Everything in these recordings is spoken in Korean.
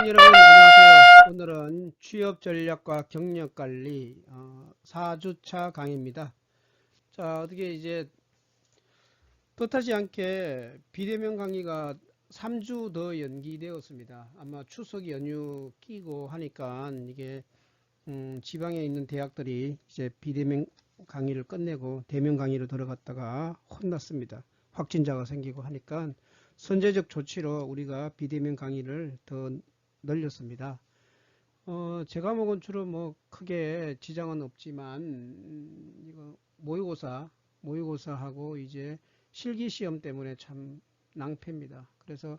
여러분 안녕하세요. 오늘은 취업 전략과 경력 관리 4주차 강의입니다. 자, 어떻게 이제 뜻하지 않게 비대면 강의가 3주 더 연기되었습니다. 아마 추석 연휴 끼고 하니까 이게 지방에 있는 대학들이 이제 비대면 강의를 끝내고 대면 강의로 들어갔다가 혼났습니다. 확진자가 생기고 하니까 선제적 조치로 우리가 비대면 강의를 더 늘렸습니다. 제 과목은 주로 뭐 크게 지장은 없지만 이거 모의고사하고 이제 실기시험 때문에 참 낭패입니다. 그래서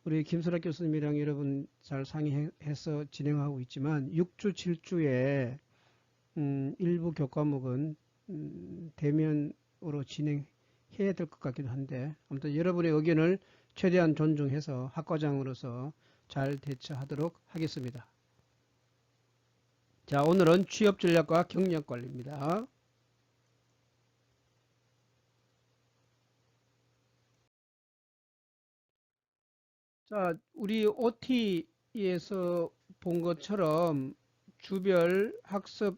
우리 김설학 교수님이랑 여러분 잘 상의해서 진행하고 있지만 6주, 7주에 일부 교과목은 대면으로 진행해야 될 것 같기도 한데 아무튼 여러분의 의견을 최대한 존중해서 학과장으로서 잘 대처하도록 하겠습니다. 자, 오늘은 취업 전략과 경력 관리입니다. 자, 우리 OT에서 본 것처럼 주별 학습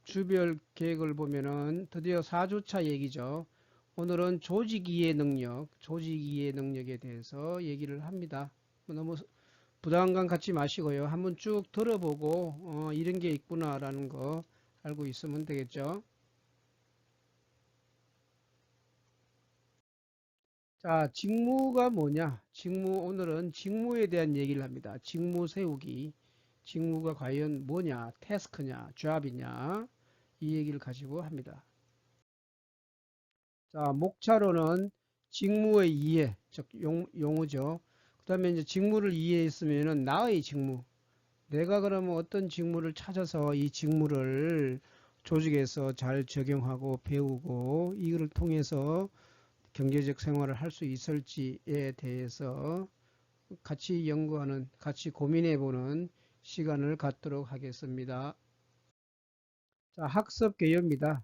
주별 계획을 보면은 드디어 4주차 얘기죠. 오늘은 조직 이해 능력, 조직 이해 능력에 대해서 얘기를 합니다. 너무 부담감 갖지 마시고요. 한번 쭉 들어보고 이런 게 있구나라는 거 알고 있으면 되겠죠. 자, 직무가 뭐냐? 오늘은 직무에 대한 얘기를 합니다. 직무 세우기. 직무가 과연 뭐냐? 태스크냐? 잡이냐? 이 얘기를 가지고 합니다. 자, 목차로는 직무의 이해, 즉 용어죠. 그 다음에 이제 직무를 이해했으면은 나의 직무. 내가 그러면 어떤 직무를 찾아서 이 직무를 조직에서 잘 적용하고 배우고 이거를 통해서 경제적 생활을 할 수 있을지에 대해서 같이 연구하는, 같이 고민해보는 시간을 갖도록 하겠습니다. 자, 학습 개요입니다.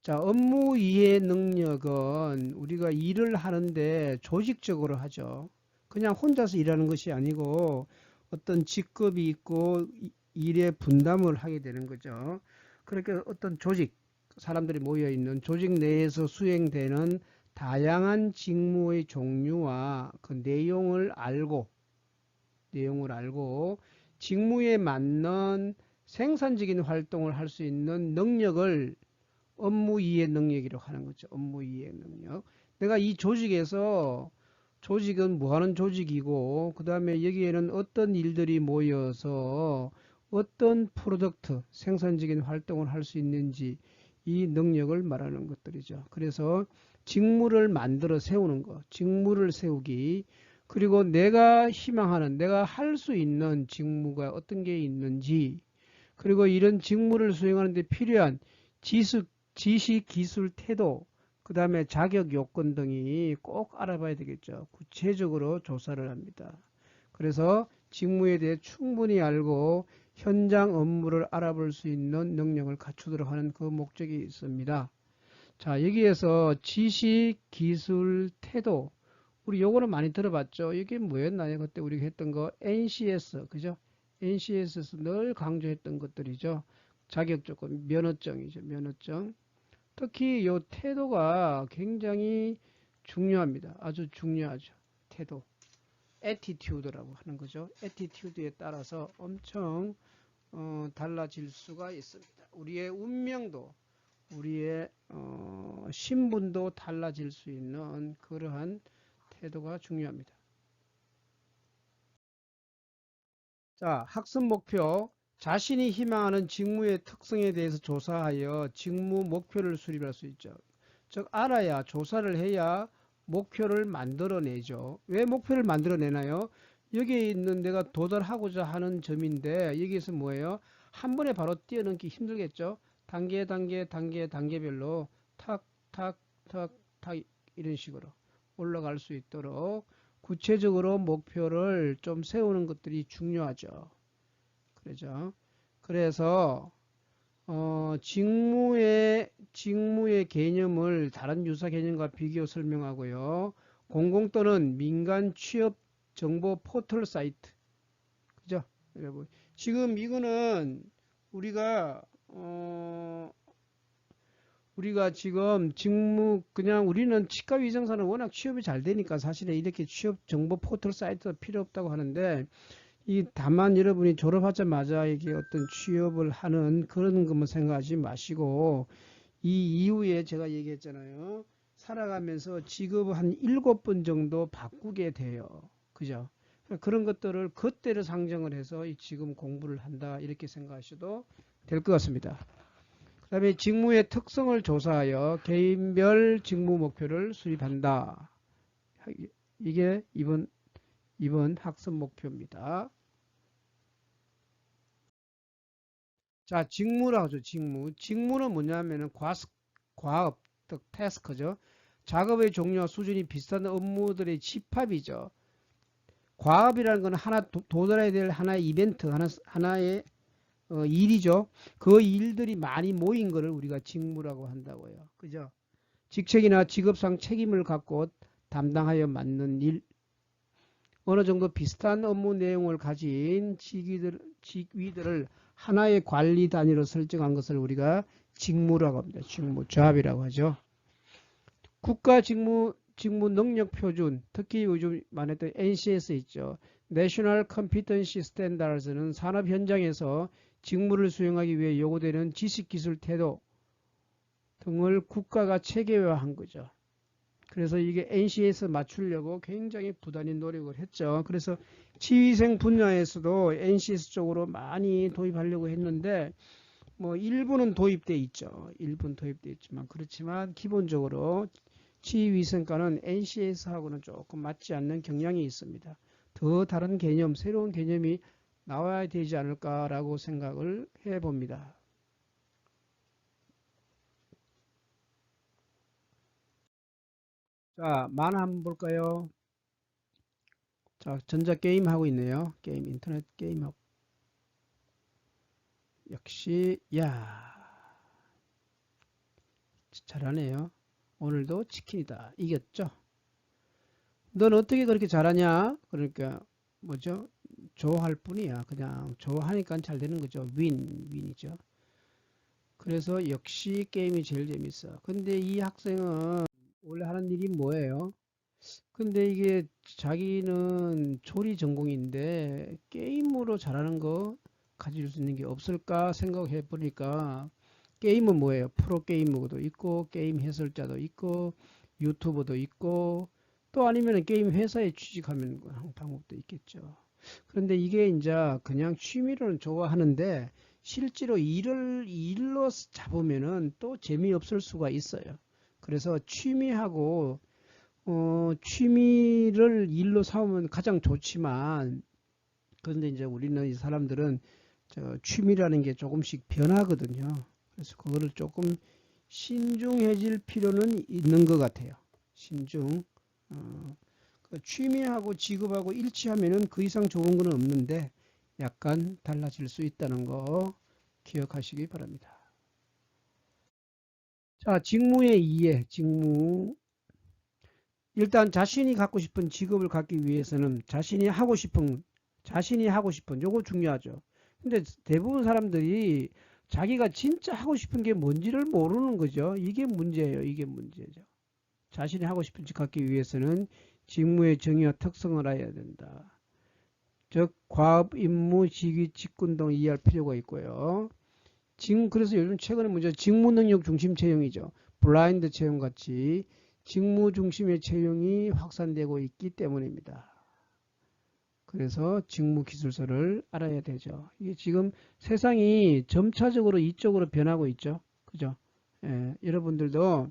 자, 업무 이해 능력은 우리가 일을 하는데 조직적으로 하죠. 그냥 혼자서 일하는 것이 아니고 어떤 직급이 있고 일의 분담을 하게 되는 거죠. 그렇게 어떤 조직, 사람들이 모여 있는 조직 내에서 수행되는 다양한 직무의 종류와 그 내용을 알고 직무에 맞는 생산적인 활동을 할 수 있는 능력을 업무 이해 능력이라고 하는 거죠. 업무 이해 능력. 내가 이 조직에서 조직은 뭐 하는 조직이고 그 다음에 여기에는 어떤 일들이 모여서 어떤 프로덕트, 생산적인 활동을 할 수 있는지 이 능력을 말하는 것들이죠. 그래서 직무를 만들어 세우는 것, 직무를 세우기, 그리고 내가 희망하는, 내가 할 수 있는 직무가 어떤 게 있는지, 그리고 이런 직무를 수행하는 데 필요한 지식, 기술, 태도, 그 다음에 자격 요건 등이 꼭 알아봐야 되겠죠. 구체적으로 조사를 합니다. 그래서 직무에 대해 충분히 알고 현장 업무를 알아볼 수 있는 능력을 갖추도록 하는 그 목적이 있습니다. 자, 여기에서 지식, 기술, 태도, 우리 요거는 많이 들어봤죠. 이게 뭐였나요? 그때 우리가 했던 거 NCS, 그죠? NCS에서 늘 강조했던 것들이죠. 자격 조건, 면허증이죠. 면허증. 특히 이 태도가 굉장히 중요합니다. 아주 중요하죠. 태도. 애티튜드라고 하는 거죠. 애티튜드에 따라서 엄청 달라질 수가 있습니다. 우리의 운명도 우리의 신분도 달라질 수 있는 그러한 태도가 중요합니다. 자, 학습 목표. 자신이 희망하는 직무의 특성에 대해서 조사하여 직무 목표를 수립할 수 있죠. 즉 알아야 조사를 해야 목표를 만들어내죠. 왜 목표를 만들어내나요? 여기에 있는 내가 도달하고자 하는 점인데 여기에서 뭐예요? 한 번에 바로 뛰어넘기 힘들겠죠. 단계별로 탁, 탁, 탁, 탁 이런 식으로 올라갈 수 있도록 구체적으로 목표를 좀 세우는 것들이 중요하죠. 그러죠. 그래서 직무의 개념을 다른 유사 개념과 비교 설명하고요. 공공 또는 민간 취업 정보 포털 사이트, 그죠? 여러분. 지금 이거는 우리가 우리가 지금 직무 그냥 우리는 치과위생사는 워낙 취업이 잘 되니까 사실은 이렇게 취업 정보 포털 사이트가 필요 없다고 하는데 이 다만 여러분이 졸업하자마자 이게 어떤 취업을 하는 그런 것만 생각하지 마시고 이 이후에 제가 얘기했잖아요. 살아가면서 직업을 한 7번 정도 바꾸게 돼요. 그죠? 그런 것들을 그때를 상정을 해서 지금 공부를 한다 이렇게 생각하셔도 될 것 같습니다. 그 다음에 직무의 특성을 조사하여 개인별 직무 목표를 수립한다. 이게 이번 학습 목표입니다. 자, 직무라고 하죠. 직무는 뭐냐면은 과업, 즉 태스크죠. 작업의 종류와 수준이 비슷한 업무들의 집합이죠. 과업이라는 건 하나 도달해야 될 하나의 이벤트, 하나의 일이죠. 그 일들이 많이 모인 거를 우리가 직무라고 한다고요. 그죠? 직책이나 직업상 책임을 갖고 담당하여 맡는 일, 어느 정도 비슷한 업무 내용을 가진 직위들을 하나의 관리 단위로 설정한 것을 우리가 직무라고 합니다. 직무, 잡이라고 하죠. 국가 직무 능력 표준, 특히 요즘 말했던 NCS 있죠. National Competency Standards는 산업 현장에서 직무를 수행하기 위해 요구되는 지식, 기술, 태도 등을 국가가 체계화한 거죠. 그래서 이게 NCS 맞추려고 굉장히 부단히 노력을 했죠. 그래서 치위생 분야에서도 NCS 쪽으로 많이 도입하려고 했는데 뭐 일부는 도입돼 있죠. 일부는 도입돼 있지만 그렇지만 기본적으로 치위생과는 NCS하고는 조금 맞지 않는 경향이 있습니다. 더 다른 개념, 새로운 개념이 나와야 되지 않을까라고 생각을 해봅니다. 자, 만화 한번 볼까요? 자, 전자게임 하고 있네요. 게임, 인터넷 게임하고. 역시, 야, 잘하네요. 오늘도 치킨이다. 이겼죠? 넌 어떻게 그렇게 잘하냐? 그러니까, 뭐죠? 좋아할 뿐이야. 그냥 좋아하니까 잘 되는 거죠. 윈이죠. 그래서 역시 게임이 제일 재밌어. 근데 이 학생은 원래 하는 일이 뭐예요? 근데 이게 자기는 조리 전공인데 게임으로 잘하는 거 가질 수 있는 게 없을까 생각해 보니까 게임은 뭐예요? 프로게이머도 있고 게임 해설자도 있고 유튜버도 있고 또 아니면 게임 회사에 취직하면 방법도 있겠죠. 그런데 이게 이제 그냥 취미로는 좋아하는데 실제로 일로 잡으면은 또 재미없을 수가 있어요. 그래서 취미를 일로 삼으면 가장 좋지만, 그런데 이제 우리는 이 사람들은 취미라는 게 조금씩 변하거든요. 그래서 그거를 조금 신중해질 필요는 있는 것 같아요. 신중. 취미하고 직업하고 일치하면은 그 이상 좋은 건 없는데 약간 달라질 수 있다는 거 기억하시기 바랍니다. 자, 직무의 이해, 일단 자신이 갖고 싶은 직업을 갖기 위해서는 자신이 하고 싶은 요거 중요하죠. 근데 대부분 사람들이 자기가 진짜 하고 싶은 게 뭔지를 모르는 거죠. 이게 문제예요. 이게 문제죠. 자신이 하고 싶은 직 갖기 위해서는 직무의 정의와 특성을 알아야 된다. 즉 과업, 임무, 직위, 직군 등 이해할 필요가 있고요. 그래서 요즘 최근에 문제 직무 능력 중심 채용이죠. 블라인드 채용 같이 직무 중심의 채용이 확산되고 있기 때문입니다. 그래서 직무 기술서를 알아야 되죠. 이게 지금 세상이 점차적으로 이쪽으로 변하고 있죠. 그죠? 예, 여러분들도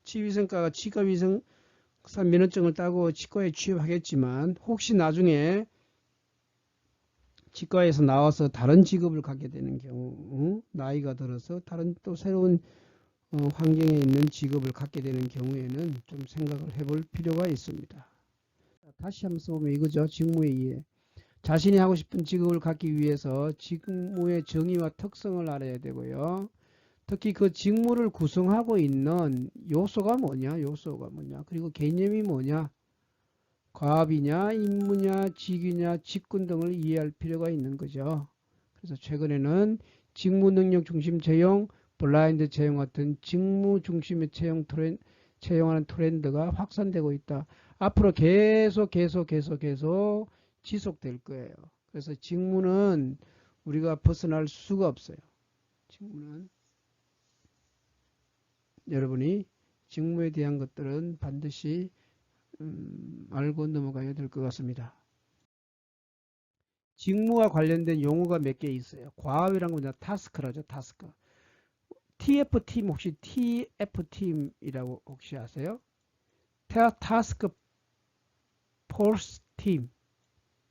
치위생과가 치과위생사 면허증을 따고 치과에 취업하겠지만 혹시 나중에 치과에서 나와서 다른 직업을 갖게 되는 경우, 나이가 들어서 다른 또 새로운 환경에 있는 직업을 갖게 되는 경우에는 좀 생각을 해볼 필요가 있습니다. 다시 한번 써보면 이거죠. 직무의 이해. 자신이 하고 싶은 직업을 갖기 위해서 직무의 정의와 특성을 알아야 되고요. 특히 그 직무를 구성하고 있는 요소가 뭐냐, 그리고 개념이 뭐냐, 과업이냐, 임무냐, 직위냐, 직군 등을 이해할 필요가 있는 거죠. 그래서 최근에는 직무 능력 중심 채용, 블라인드 채용 같은 직무 중심의 채용하는 트렌드가 확산되고 있다. 앞으로 계속 지속될 거예요. 그래서 직무는 우리가 벗어날 수가 없어요. 직무는 여러분이 직무에 대한 것들은 반드시 알고 넘어가야 될 것 같습니다. 직무와 관련된 용어가 몇 개 있어요. 과업이라는 건 타스크라죠. 타스크. TF팀 혹시 TF팀이라고 혹시 아세요? 타스크 포스 팀,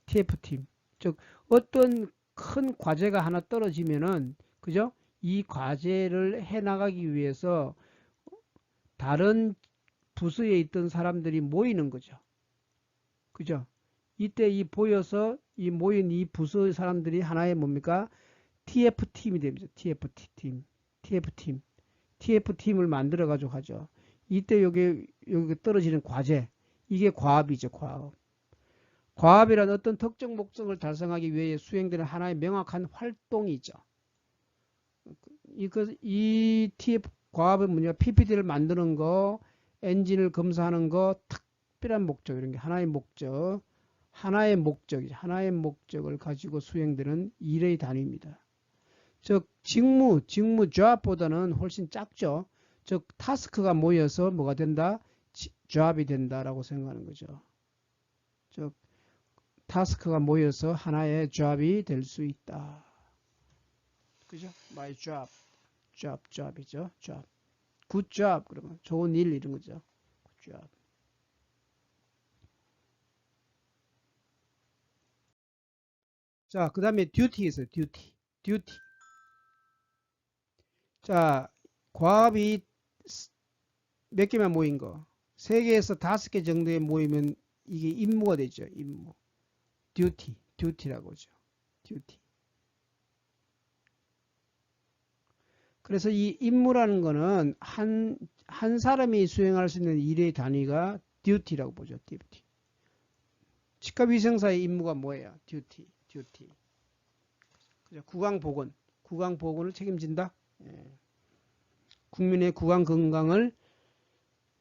TF팀. 즉 어떤 큰 과제가 하나 떨어지면은 그죠? 이 과제를 해 나가기 위해서 다른 부서에 있던 사람들이 모이는 거죠. 그죠? 이때 이 보여서 이 모인 이 부서 사람들이 하나의 뭡니까? TF팀이 됩니다. TF팀. TF팀. TF팀을 만들어 가지고 하죠. 이때 여기 떨어지는 과제. 이게 과업이죠. 과업. 과업이란 어떤 특정 목적을 달성하기 위해 수행되는 하나의 명확한 활동이죠. 이 TF 과업은 뭐냐? PPT를 만드는 거, 엔진을 검사하는 거, 특별한 목적 이런 게 하나의 목적. 하나의 목적이죠. 하나의 목적을 가지고 수행되는 일의 단위입니다. 즉 직무 job보다는 훨씬 작죠. 즉 타스크가 모여서 뭐가 된다? job이 된다라고 생각하는 거죠. 즉 타스크가 모여서 하나의 job이 될 수 있다. 그죠? My job이죠. job. good job 그러면 좋은 일 이런 거죠. good job. 자, 그 다음에 duty 있어요. duty. 자, 과업이 몇 개만 모인 거. 3개에서 5개 정도에 모이면 이게 임무가 되죠. 임무. duty라고 하죠. duty. 그래서 이 임무라는 거는 한 사람이 수행할 수 있는 일의 단위가 duty라고 보죠. duty. 치과위생사의 임무가 뭐예요? duty. 그죠? 구강보건을 책임진다. 예. 국민의 구강 건강을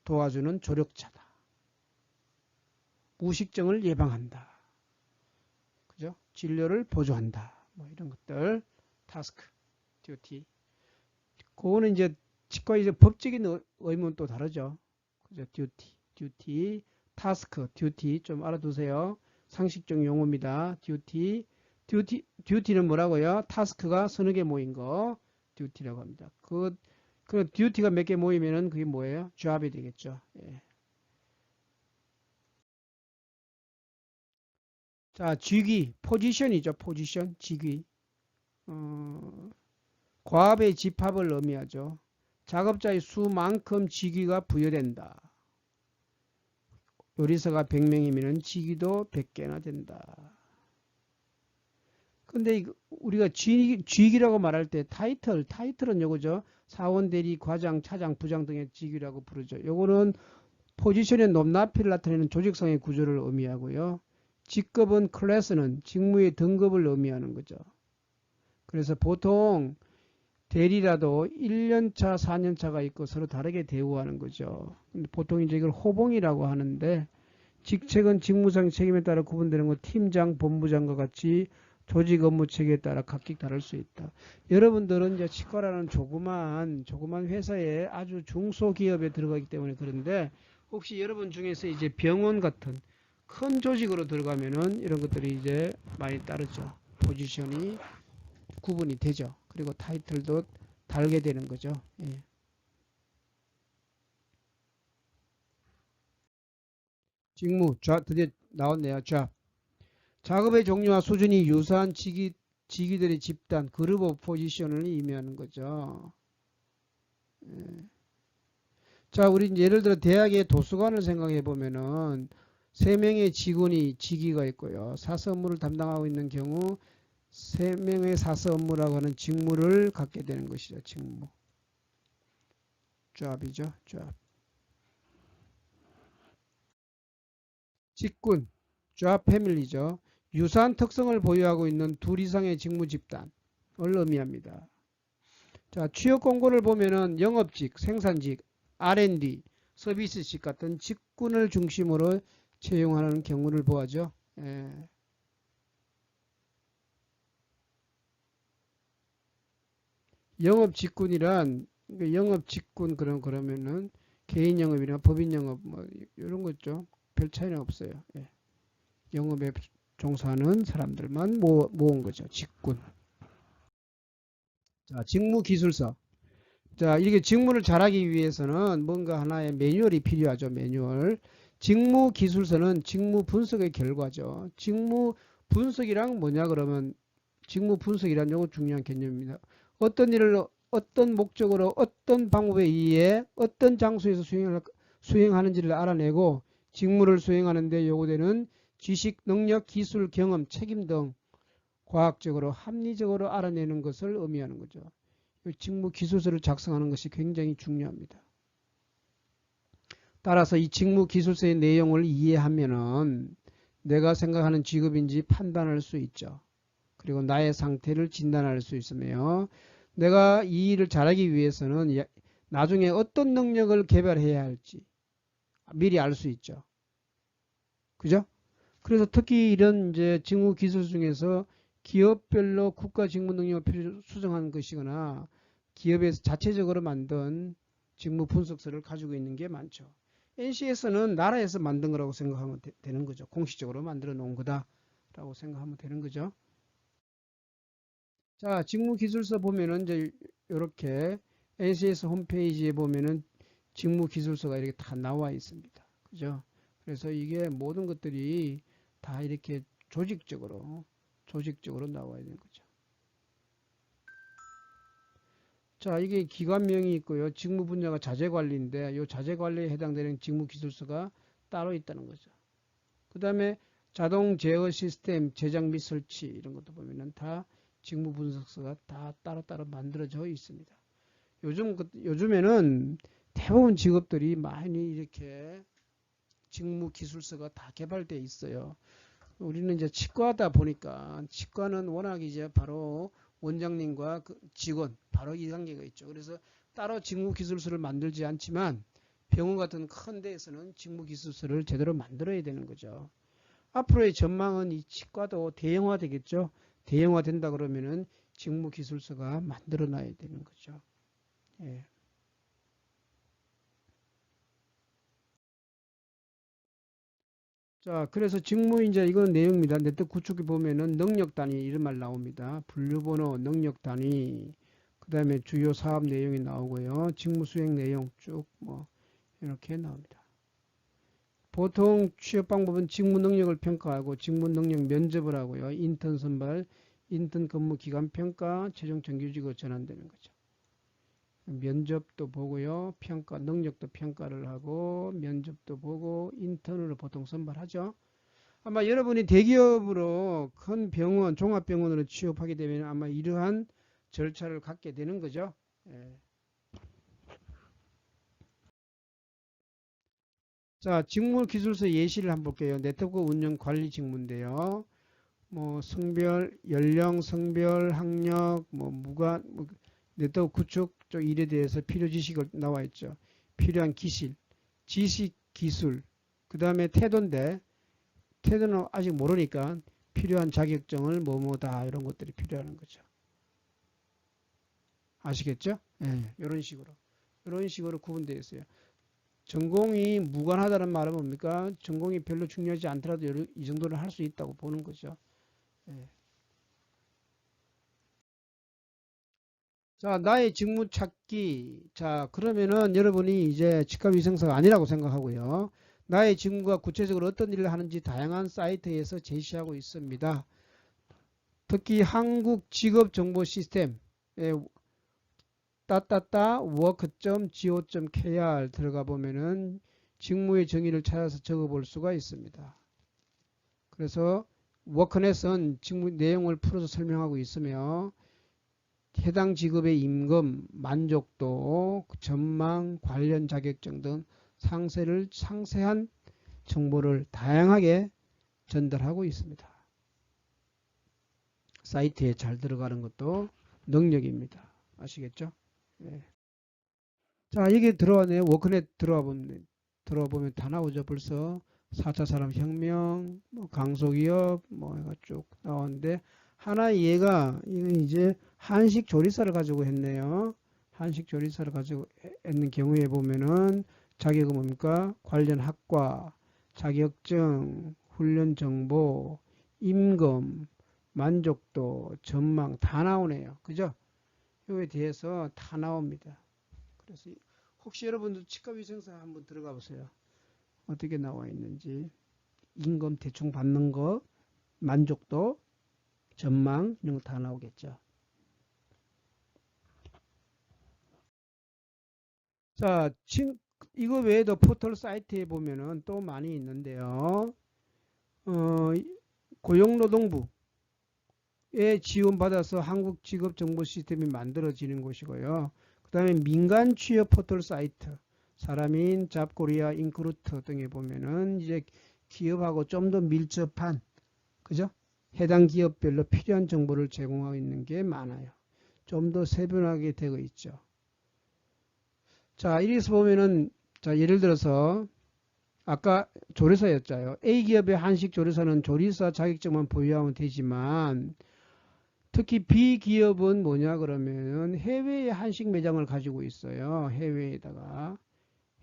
도와주는 조력자다. 무식증을 예방한다. 그죠? 진료를 보조한다. 뭐 이런 것들. 타스크, 듀티. 그거는 이제 치과 이제 법적인 의무는 또 다르죠. 그죠? 듀티, 타스크, 듀티 좀 알아두세요. 상식적 용어입니다. 듀티는 뭐라고요? 타스크가 서너 개 모인 거 듀티라고 합니다. 그 듀티가 몇 개 모이면은 그게 뭐예요? job이 되겠죠. 예. 자, 직위, 포지션이죠. 포지션, 직위. 과업의 집합을 의미하죠. 작업자의 수만큼 직위가 부여된다. 요리사가 100명이면 직위도 100개나 된다. 근데 우리가 직위라고 말할 때 타이틀은 요거죠. 사원, 대리, 과장, 차장, 부장 등의 직위라고 부르죠. 요거는 포지션의 높낮이를 나타내는 조직상의 구조를 의미하고요. 직급은 클래스는 직무의 등급을 의미하는 거죠. 그래서 보통 대리라도 1년차, 4년차가 있고 서로 다르게 대우하는 거죠. 근데 보통 이제 이걸 호봉이라고 하는데 직책은 직무상 책임에 따라 구분되는 거 팀장, 본부장과 같이 조직 업무 체계에 따라 각기 다를 수 있다. 여러분들은 이제 치과라는 조그만 회사에 아주 중소기업에 들어가기 때문에 그런데 혹시 여러분 중에서 이제 병원 같은 큰 조직으로 들어가면은 이런 것들이 이제 많이 따르죠. 포지션이 구분이 되죠. 그리고 타이틀도 달게 되는 거죠. 예. 직무, 드디어 나왔네요. 작업의 종류와 수준이 유사한 직위들의 집단, 그룹 오브 포지션을 의미하는 거죠. 예. 자, 우리 예를 들어 대학의 도서관을 생각해 보면은 3명의 직위가 있고요. 사서 업무를 담당하고 있는 경우 3명의 사서 업무라고 하는 직무를 갖게 되는 것이죠. 직무. job이죠. job. 직군, job family죠. 유사한 특성을 보유하고 있는 둘 이상의 직무 집단을 의미합니다. 자, 취업 공고를 보면은 영업직, 생산직, R&D, 서비스직 같은 직군을 중심으로 채용하는 경우를 보아죠. 예. 영업 직군이란 영업 직군 그러면은 개인 영업이나 법인 영업 뭐 이런 거죠. 별 차이는 없어요. 예. 영업에 종사하는 사람들만 모은 거죠. 직군. 자, 직무 기술서. 자, 이렇게 직무를 잘하기 위해서는 뭔가 하나의 매뉴얼이 필요하죠. 매뉴얼. 직무 기술서는 직무 분석의 결과죠. 직무 분석이란 뭐냐 그러면 직무 분석이란 요거 중요한 개념입니다. 어떤 일을 어떤 목적으로 어떤 방법에 의해 어떤 장소에서 수행하는지를 알아내고 직무를 수행하는데 요구되는 지식, 능력, 기술, 경험, 책임 등 과학적으로 합리적으로 알아내는 것을 의미하는 거죠. 직무 기술서를 작성하는 것이 굉장히 중요합니다. 따라서 이 직무 기술서의 내용을 이해하면은 내가 생각하는 직업인지 판단할 수 있죠. 그리고 나의 상태를 진단할 수 있으며 내가 이 일을 잘하기 위해서는 나중에 어떤 능력을 개발해야 할지 미리 알 수 있죠. 그죠? 그래서 특히 이런 이제 직무 기술 중에서 기업별로 국가 직무 능력을 수정한 것이거나 기업에서 자체적으로 만든 직무 분석서를 가지고 있는 게 많죠. NCS는 나라에서 만든 거라고 생각하면 되는 거죠. 공식적으로 만들어 놓은 거다라고 생각하면 되는 거죠. 자, 직무 기술서 보면은 이제 이렇게 NCS 홈페이지에 보면은 직무 기술서가 이렇게 다 나와 있습니다. 그죠? 그래서 이게 모든 것들이 다 이렇게 조직적으로 나와야 되는 거죠. 자, 이게 기관명이 있고요. 직무 분야가 자재관리인데 이 자재관리에 해당되는 직무 기술서가 따로 있다는 거죠. 그 다음에 자동 제어 시스템 제작 및 설치 이런 것도 보면은 다 직무 분석서가 다 따로따로 만들어져 있습니다. 요즘에는 대부분 직업들이 많이 이렇게 직무 기술서가 다 개발되어 있어요. 우리는 이제 치과다 보니까 치과는 워낙 이제 바로 원장님과 그 직원 바로 이 단계가 있죠. 그래서 따로 직무 기술서를 만들지 않지만 병원 같은 큰 데에서는 직무 기술서를 제대로 만들어야 되는 거죠. 앞으로의 전망은 이 치과도 대형화 되겠죠. 대형화 된다 그러면은 직무 기술서가 만들어 놔야 되는 거죠. 예. 자, 그래서 직무 이제 이건 내용입니다. 네트 구축에 보면은 능력 단위 이런 말 나옵니다. 분류번호, 능력 단위, 그 다음에 주요 사업 내용이 나오고요. 직무 수행 내용 쭉 뭐 이렇게 나옵니다. 보통 취업 방법은 직무 능력을 평가하고 직무 능력 면접을 하고요. 인턴 선발, 인턴 근무 기간 평가, 최종 정규직으로 전환되는 거죠. 면접도 보고요. 평가, 능력도 평가를 하고 면접도 보고 인턴으로 보통 선발하죠. 아마 여러분이 대기업으로 큰 병원, 종합병원으로 취업하게 되면 아마 이러한 절차를 갖게 되는 거죠. 예. 자, 직무 기술서 예시를 한번 볼게요. 네트워크 운영 관리 직무인데요. 뭐 성별, 연령, 성별, 학력, 뭐 무관, 뭐 네트워크 구축 쪽 일에 대해서 필요 지식을 나와 있죠. 필요한 기실, 지식, 기술, 그 다음에 태도인데 태도는 아직 모르니까 필요한 자격증을 뭐뭐다 이런 것들이 필요한 거죠. 아시겠죠? 예, 이런 식으로 구분되어 있어요. 전공이 무관하다는 말은 뭡니까? 전공이 별로 중요하지 않더라도 이 정도는 할 수 있다고 보는 거죠. 예. 자, 나의 직무 찾기. 자, 그러면은 여러분이 이제 직업위생사가 아니라고 생각하고요. 나의 직무가 구체적으로 어떤 일을 하는지 다양한 사이트에서 제시하고 있습니다. 특히 한국 직업정보 시스템에 따따따 work.go.kr 들어가 보면은 직무의 정의를 찾아서 적어볼 수가 있습니다. 그래서 워크넷은 직무 내용을 풀어서 설명하고 있으며 해당 직업의 임금, 만족도, 전망, 관련 자격증 등 상세한 정보를 다양하게 전달하고 있습니다. 사이트에 잘 들어가는 것도 능력입니다. 아시겠죠? 네. 자, 여기 들어왔네요. 워크넷 들어보면 다 나오죠. 벌써 4차 산업혁명, 뭐 강소기업, 뭐 해가 쭉 나오는데, 하나 얘가, 이건 이제 한식 조리사를 가지고 했네요. 한식 조리사를 가지고 했는 경우에 보면은 자격은 뭡니까? 관련 학과, 자격증, 훈련 정보, 임금, 만족도, 전망 다 나오네요. 그죠? 요에 대해서 다 나옵니다. 그래서 혹시 여러분들 치과위생사 한번 들어가 보세요. 어떻게 나와 있는지. 임금 대충 받는 거, 만족도, 전망 이런 거 다 나오겠죠. 자, 이거 외에도 포털 사이트에 보면은 또 많이 있는데요. 고용노동부에 지원받아서 한국직업정보시스템이 만들어지는 곳이고요. 그 다음에 민간 취업 포털 사이트, 사람인, 잡코리아, 인크루트 등에 보면은 이제 기업하고 좀 더 밀접한, 그죠? 해당 기업별로 필요한 정보를 제공하고 있는 게 많아요. 좀 더 세분하게 되어 있죠. 자, 이래서 보면은, 자, 예를 들어서, 아까 조리사였잖아요. A기업의 한식 조리사는 조리사 자격증만 보유하면 되지만, 특히 B기업은 뭐냐 그러면 해외에 한식 매장을 가지고 있어요. 해외에다가.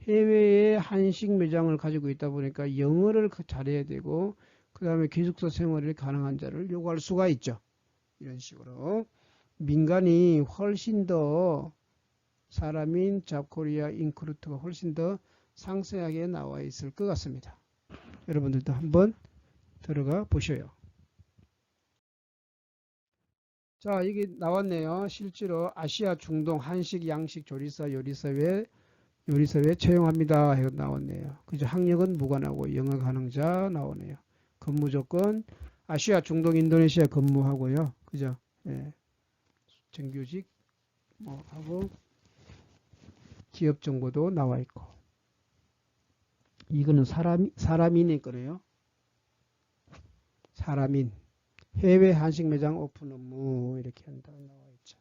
해외에 한식 매장을 가지고 있다 보니까 영어를 잘해야 되고, 그 다음에 기숙사 생활이 가능한 자를 요구할 수가 있죠. 이런 식으로. 민간이 훨씬 더 사람인 잡코리아 인크루트가 훨씬 더 상세하게 나와 있을 것 같습니다. 여러분들도 한번 들어가 보셔요. 자, 이게 나왔네요. 실제로 아시아 중동 한식 양식 조리사 요리사회 채용합니다. 해서 나왔네요. 그죠? 학력은 무관하고 영어 가능자 나오네요. 근무 조건 아시아 중동 인도네시아 근무하고요. 그죠? 예. 정규직 뭐 하고 기업 정보도 나와 있고. 이거는 사람인의 거네요. 사람인. 해외 한식 매장 오픈 업무 이렇게 한다고 나와 있죠.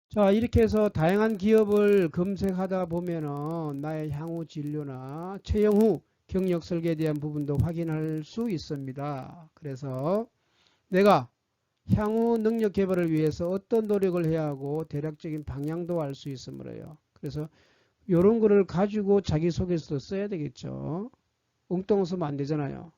자, 이렇게 해서 다양한 기업을 검색하다 보면은 나의 향후 진로나 채용 후 경력 설계에 대한 부분도 확인할 수 있습니다. 그래서 내가 향후 능력 개발을 위해서 어떤 노력을 해야 하고 대략적인 방향도 알 수 있으므로요. 그래서 이런 거를 가지고 자기소개서도 써야 되겠죠. 엉뚱 쓰면 안 되잖아요.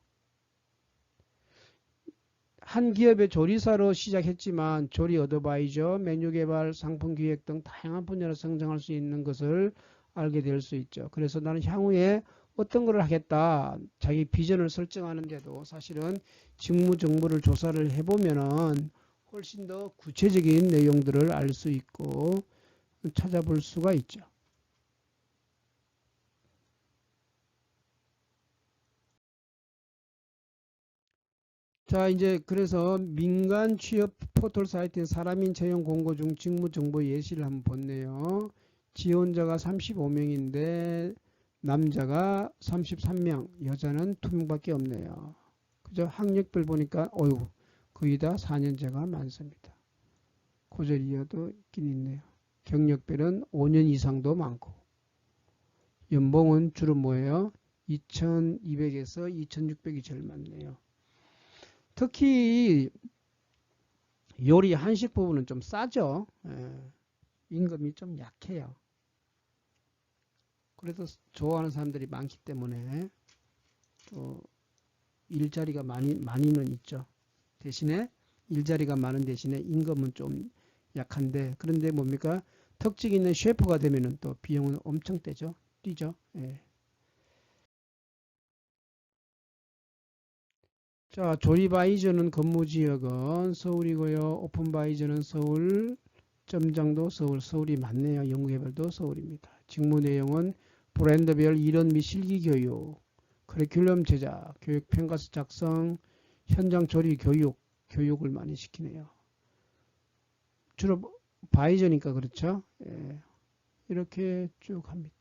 한 기업의 조리사로 시작했지만 조리 어드바이저, 메뉴 개발, 상품 기획 등 다양한 분야로 성장할 수 있는 것을 알게 될 수 있죠. 그래서 나는 향후에 어떤 걸 하겠다. 자기 비전을 설정하는데도 사실은 직무 정보를 조사를 해보면은 훨씬 더 구체적인 내용들을 알 수 있고 찾아볼 수가 있죠. 자, 이제 그래서 민간 취업 포털 사이트에 사람인 채용 공고 중 직무 정보 예시를 한번 봤네요. 지원자가 35명인데 남자가 33명, 여자는 2명밖에 없네요. 그죠? 학력별 보니까 어유 거의 다 4년제가 많습니다. 고졸 이하도 있긴 있네요. 경력별은 5년 이상도 많고 연봉은 주로 뭐예요? 2,200에서 2,600이 제일 많네요. 특히 요리 한식 부분은 좀 싸죠. 예, 임금이 좀 약해요. 그래도 좋아하는 사람들이 많기 때문에 또 일자리가 많이는 있죠. 대신에 일자리가 많은 대신에 임금은 좀 약한데 그런데 뭡니까? 특징 있는 셰프가 되면은 또 비용은 엄청 뛰죠. 예. 자, 조리바이저는 근무지역은 서울이고요. 오픈바이저는 서울, 점장도 서울이 많네요. 연구개발도 서울입니다. 직무 내용은 브랜드별 이론 및 실기 교육, 커리큘럼 제작, 교육 평가서 작성, 현장 조리 교육을 많이 시키네요. 주로 바이저니까 그렇죠. 예, 이렇게 쭉 합니다.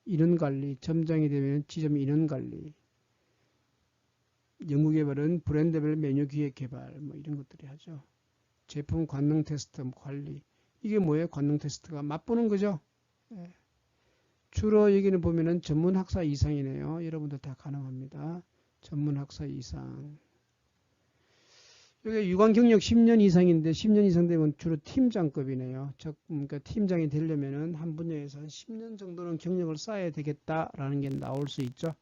인원관리, 점장이 되면 지점 인원관리, 연구개발은 브랜드별 메뉴 기획 개발, 뭐 이런 것들이 하죠. 제품 관능 테스트 관리. 이게 뭐예요? 관능 테스트가 맛보는 거죠. 예. 주로 여기는 보면은 전문 학사 이상이네요. 여러분들 다 가능합니다. 전문 학사 이상. 여기 유관 경력 10년 이상인데 10년 이상 되면 주로 팀장급이네요. 즉 그러니까 팀장이 되려면은 한 분야에서 한 10년 정도는 경력을 쌓아야 되겠다라는 게 나올 수 있죠.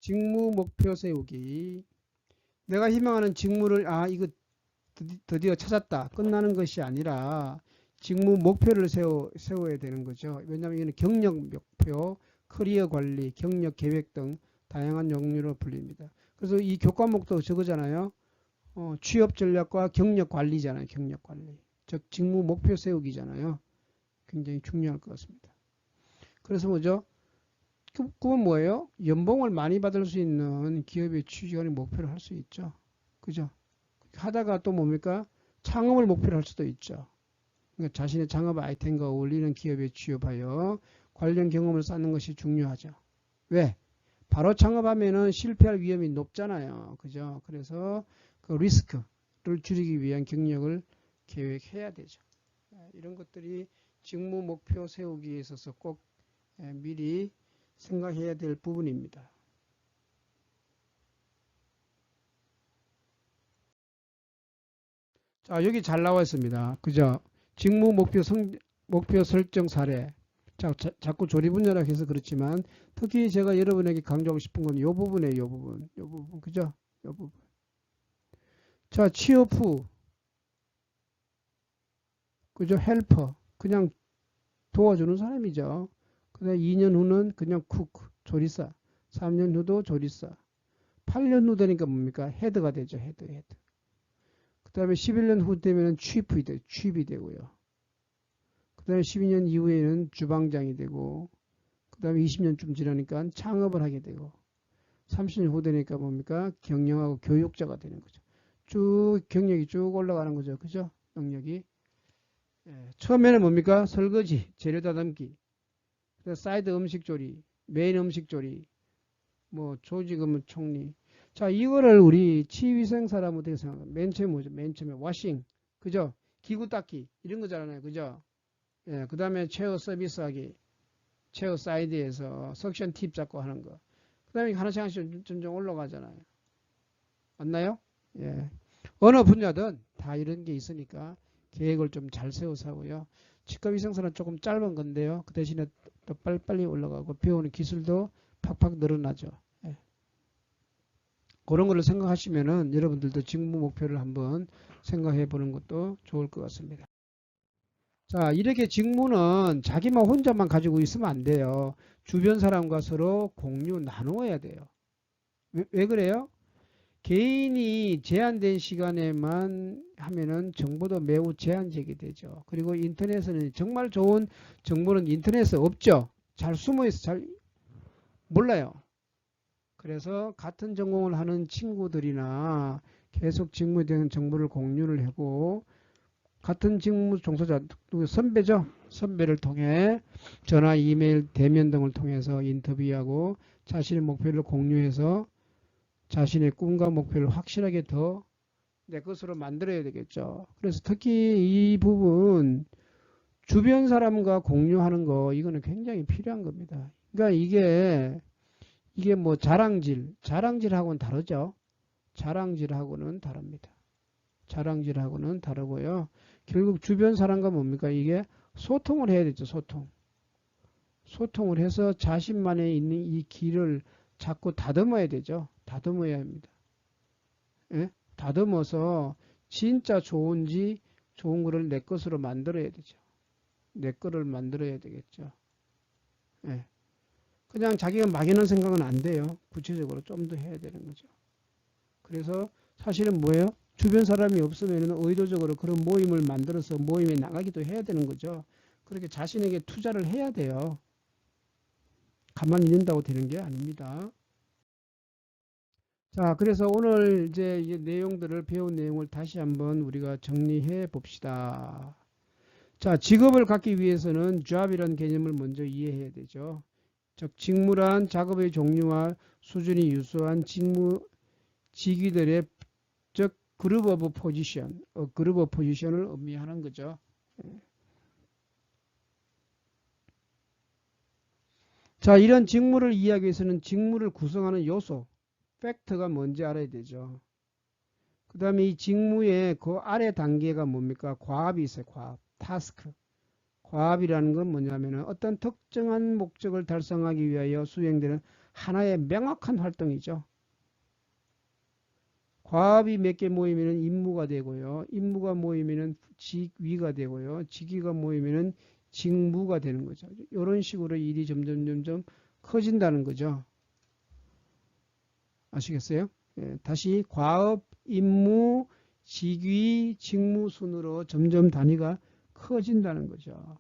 직무 목표 세우기. 내가 희망하는 직무를 이거 드디어 찾았다. 끝나는 것이 아니라 직무 목표를 세워야 되는 거죠. 왜냐하면 이거는 경력 목표, 커리어 관리, 경력 계획 등 다양한 종류로 불립니다. 그래서 이 교과목도 저거잖아요. 취업 전략과 경력 관리잖아요. 경력 관리. 즉 직무 목표 세우기잖아요. 굉장히 중요할 것 같습니다. 그래서 뭐죠? 그건 뭐예요? 연봉을 많이 받을 수 있는 기업의 취직원의 목표를 할 수 있죠. 그죠? 하다가 또 뭡니까? 창업을 목표로 할 수도 있죠. 그러니까 자신의 창업 아이템과 어울리는 기업에 취업하여 관련 경험을 쌓는 것이 중요하죠. 왜? 바로 창업하면은 실패할 위험이 높잖아요. 그죠? 그래서 그 리스크를 줄이기 위한 경력을 계획해야 되죠. 이런 것들이 직무 목표 세우기에 있어서 꼭 미리 생각해야 될 부분입니다. 자, 여기 잘 나와 있습니다. 그죠? 직무 목표 설정 사례. 자꾸 조리 분야라고 해서 그렇지만 특히 제가 여러분에게 강조하고 싶은 건 이 부분이에요. 이 부분. 이 부분. 그죠? 이 부분. 자, 취업 후. 그죠? 헬퍼. 그냥 도와주는 사람이죠. 그다음에 2년 후는 그냥 쿡, 조리사. 3년 후도 조리사. 8년 후 되니까 뭡니까? 헤드가 되죠. 헤드. 그 다음에 11년 후 되면 취입이 되고요. 그 다음에 12년 이후에는 주방장이 되고, 그 다음에 20년쯤 지나니까 창업을 하게 되고, 30년 후 되니까 뭡니까? 경영하고 교육자가 되는 거죠. 쭉 경력이 쭉 올라가는 거죠. 그죠? 능력이. 처음에는 뭡니까? 설거지, 재료 다듬기, 사이드 음식 조리, 메인 음식 조리, 뭐 조직은 총리. 자, 이거를 우리 치위생 사람 어떻게 생각해요? 맨 처음에 뭐죠? 맨 처음에 워싱, 그죠? 기구 닦기 이런 거잖아요, 그죠? 그 다음에 체어 서비스하기, 체어 사이드에서 석션 팁 잡고 하는 거. 그 다음에 하나씩 하나씩 점점 올라가잖아요. 맞나요? 예. 어느 분야든 다 이런 게 있으니까 계획을 좀 잘 세워서 하고요. 치과위생사는 조금 짧은 건데요. 그 대신에 또 빨리빨리 올라가고 배우는 기술도 팍팍 늘어나죠. 예. 그런 거를 생각하시면은 여러분들도 직무 목표를 한번 생각해 보는 것도 좋을 것 같습니다. 자, 이렇게 직무는 자기만 혼자만 가지고 있으면 안 돼요. 주변 사람과 서로 공유 나누어야 돼요. 왜 그래요? 개인이 제한된 시간에만 하면은 정보도 매우 제한적이 되죠. 그리고 인터넷에는 정말 좋은 정보는 인터넷에 없죠. 잘 숨어 있어 잘 몰라요. 그래서 같은 전공을 하는 친구들이나 계속 직무에 대한 정보를 공유를 하고 같은 직무 종사자 선배죠. 선배를 통해 전화, 이메일, 대면 등을 통해서 인터뷰하고 자신의 목표를 공유해서 자신의 꿈과 목표를 확실하게 더 내 것으로 만들어야 되겠죠. 그래서 특히 이 부분 주변 사람과 공유하는 거 이거는 굉장히 필요한 겁니다. 그러니까 이게 뭐 자랑질하고는 다르죠. 자랑질하고는 다릅니다. 자랑질하고는 다르고요. 결국 주변 사람과 뭡니까? 이게 소통을 해야 되죠. 소통을 해서 자신만의 있는 이 길을 자꾸 다듬어야 되죠. 다듬어야 합니다. 예? 다듬어서 진짜 좋은 거를 내 것으로 만들어야 되죠. 내 거를 만들어야 되겠죠. 예. 그냥 자기가 막연한 생각은 안 돼요. 구체적으로 좀 더 해야 되는 거죠. 그래서 사실은 뭐예요? 주변 사람이 없으면 의도적으로 그런 모임을 만들어서 모임에 나가기도 해야 되는 거죠. 그렇게 자신에게 투자를 해야 돼요. 가만히 있는다고 되는 게 아닙니다. 자, 그래서 오늘 이제 이 내용들을 배운 내용을 다시 한번 우리가 정리해 봅시다. 자, 직업을 갖기 위해서는 job이라는 개념을 먼저 이해해야 되죠. 즉, 직무란 작업의 종류와 수준이 유수한 직위들의 즉 그룹 오브 포지션, 그룹 오브 포지션을 의미하는 거죠. 자, 이런 직무를 이해하기 위해서는 직무를 구성하는 요소, 팩터가 뭔지 알아야 되죠. 그 다음에 이 직무의 그 아래 단계가 뭡니까? 과업이 있어요. 과업, 타스크. 과업이라는 건 뭐냐면은 어떤 특정한 목적을 달성하기 위하여 수행되는 하나의 명확한 활동이죠. 과업이 몇 개 모이면은 임무가 되고요. 임무가 모이면은 직위가 되고요. 직위가 모이면은 직무가 되는 거죠. 이런 식으로 일이 점점 커진다는 거죠. 아시겠어요? 예, 다시 과업, 임무, 직위, 직무 순으로 점점 단위가 커진다는 거죠.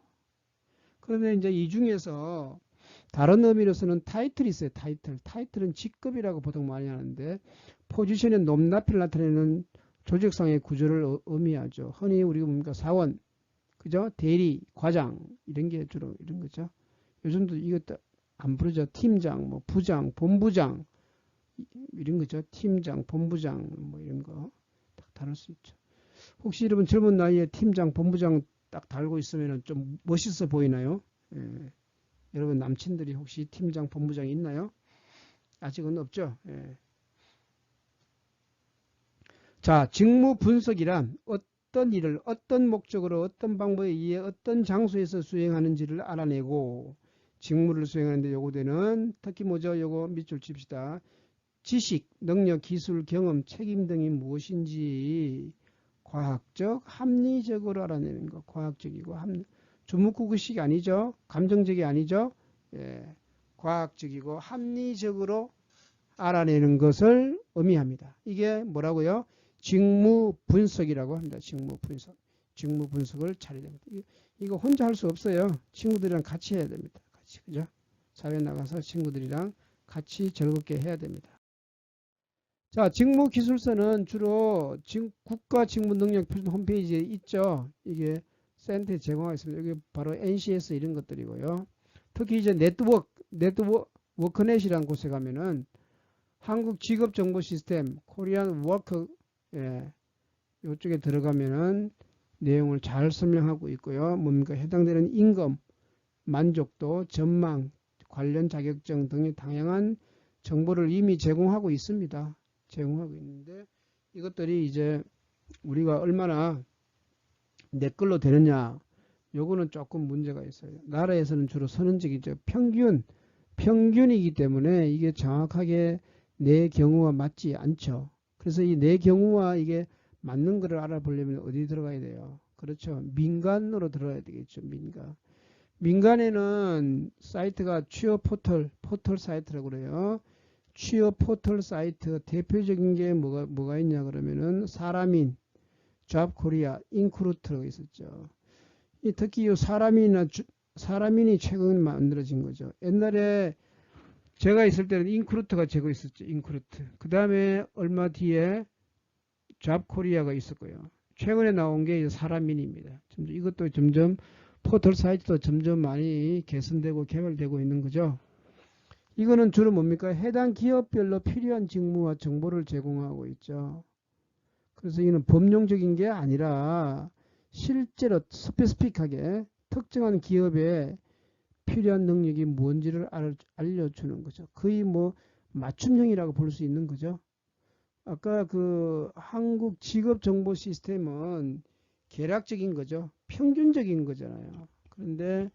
그런데 이제 이 중에서 다른 의미로서는 타이틀이 있어요. 타이틀. 타이틀은 직급이라고 보통 많이 하는데 포지션의 높낮이를 나타내는 조직상의 구조를 의미하죠. 흔히 우리가 뭡니까? 사원, 그죠? 대리, 과장 이런 게 주로 이런 거죠. 요즘도 이것도 안 부르죠. 팀장, 뭐 부장, 본부장 이런 거죠. 팀장, 본부장 뭐 이런 거 딱 다룰 수 있죠. 혹시 여러분 젊은 나이에 팀장, 본부장 딱 달고 있으면 좀 멋있어 보이나요? 예. 여러분 남친들이 혹시 팀장, 본부장이 있나요? 아직은 없죠. 예. 자, 직무 분석이란 어떤 일을 어떤 목적으로 어떤 방법에 의해 어떤 장소에서 수행하는지를 알아내고 직무를 수행하는데 요구되는 특히 뭐죠? 요거 밑줄 칩시다. 지식, 능력, 기술, 경험, 책임 등이 무엇인지 과학적, 합리적으로 알아내는 거. 과학적이고 주묵구구식이 아니죠. 감정적이 아니죠. 예, 과학적이고 합리적으로 알아내는 것을 의미합니다. 이게 뭐라고요? 직무 분석이라고 합니다. 직무 분석. 직무 분석을 잘해야 됩니다. 이거 혼자 할 수 없어요. 친구들이랑 같이 해야 됩니다. 같이, 그죠? 사회 나가서 친구들이랑 같이 즐겁게 해야 됩니다. 자, 직무기술서는 주로 국가직무능력표준 홈페이지에 있죠. 이게 센터에 제공하고 있습니다. 여기 바로 NCS 이런 것들이고요. 특히 이제 워크넷이라는 곳에 가면은 한국 직업정보시스템, 코리안 워크, 예, 이쪽에 들어가면은 내용을 잘 설명하고 있고요. 뭡니까? 해당되는 임금, 만족도, 전망, 관련 자격증 등의 다양한 정보를 이미 제공하고 있습니다. 제공하고 있는데 이것들이 이제 우리가 얼마나 내 걸로 되느냐 요거는 조금 문제가 있어요. 나라에서는 주로 선언적이죠. 평균이기 때문에 이게 정확하게 내 경우와 맞지 않죠. 그래서 이 내 경우와 이게 맞는 거를 알아보려면 어디 들어가야 돼요? 그렇죠. 민간으로 들어가야 되겠죠. 민간에는 사이트가 취업 포털 사이트라고 그래요. 취업 포털 사이트 대표적인 게 뭐가 있냐 그러면은 사람인, 잡코리아, 인크루트가 있었죠. 특히 이 사람인이 최근 만들어진 거죠. 옛날에 제가 있을 때는 인크루트가 제거 있었죠. 인크루트. 그 다음에 얼마 뒤에 잡코리아가 있었고요. 최근에 나온 게 사람인입니다. 이것도 점점 포털 사이트도 점점 많이 개선되고 개발되고 있는 거죠. 이거는 주로 뭡니까? 해당 기업별로 필요한 직무와 정보를 제공하고 있죠. 그래서 이는 법령적인 게 아니라 실제로 스페시픽하게 특정한 기업에 필요한 능력이 뭔지를 알려주는 거죠. 거의 뭐 맞춤형이라고 볼 수 있는 거죠. 아까 그 한국 직업 정보 시스템은 계략적인 거죠. 평균적인 거잖아요. 그런데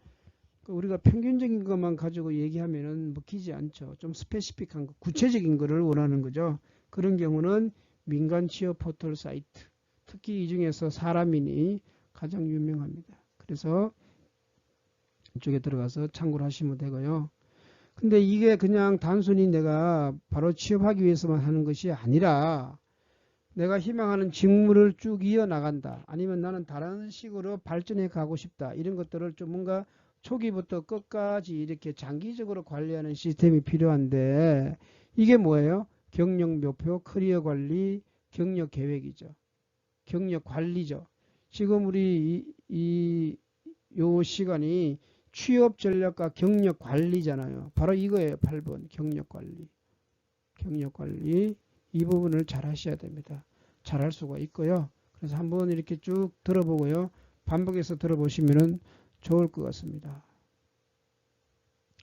우리가 평균적인 것만 가지고 얘기하면은 먹히지 않죠. 좀 스페시픽한 거, 구체적인 거를 원하는 거죠. 그런 경우는 민간 취업 포털 사이트, 특히 이 중에서 사람인이 가장 유명합니다. 그래서 이쪽에 들어가서 참고를 하시면 되고요. 근데 이게 그냥 단순히 내가 바로 취업하기 위해서만 하는 것이 아니라 내가 희망하는 직무를 쭉 이어나간다. 아니면 나는 다른 식으로 발전해 가고 싶다. 이런 것들을 좀 뭔가 초기부터 끝까지 이렇게 장기적으로 관리하는 시스템이 필요한데 이게 뭐예요? 경력 목표, 커리어 관리, 경력 계획이죠. 경력 관리죠. 지금 우리 요 시간이 취업 전략과 경력 관리잖아요. 바로 이거예요. 8번 경력 관리. 경력 관리 이 부분을 잘 하셔야 됩니다. 잘 할 수가 있고요. 그래서 한번 이렇게 쭉 들어보고요. 반복해서 들어보시면 좋을 것 같습니다.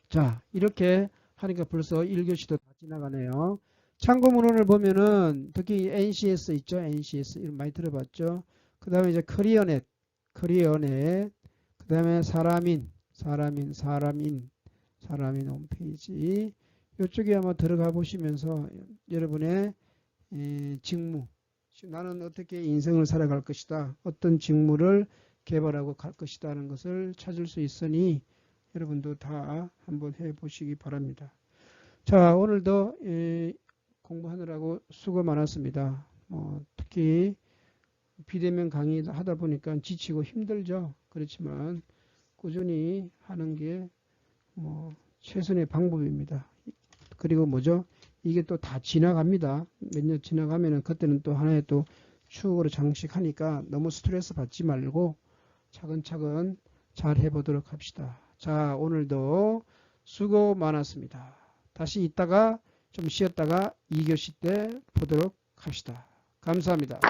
자, 이렇게 하니까 벌써 1교시도 다 지나가네요. 참고문헌을 보면은 특히 NCS 있죠. NCS 이름 많이 들어봤죠. 그 다음에 이제 커리어넷, 그 다음에 사람인 홈페이지 이쪽에 한번 들어가 보시면서 여러분의 직무, 나는 어떻게 인생을 살아갈 것이다, 어떤 직무를 개발하고 갈 것이다 하는 것을 찾을 수 있으니 여러분도 다 한번 해보시기 바랍니다. 자, 오늘도 공부하느라고 수고 많았습니다. 특히 비대면 강의 하다 보니까 지치고 힘들죠. 그렇지만 꾸준히 하는 게 최선의 방법입니다. 그리고 뭐죠? 이게 또 다 지나갑니다. 몇 년 지나가면은 그때는 또 하나의 또 추억으로 장식하니까 너무 스트레스 받지 말고 차근차근 잘 해보도록 합시다. 자, 오늘도 수고 많았습니다. 다시 이따가 좀 쉬었다가 2교시 때 보도록 합시다. 감사합니다.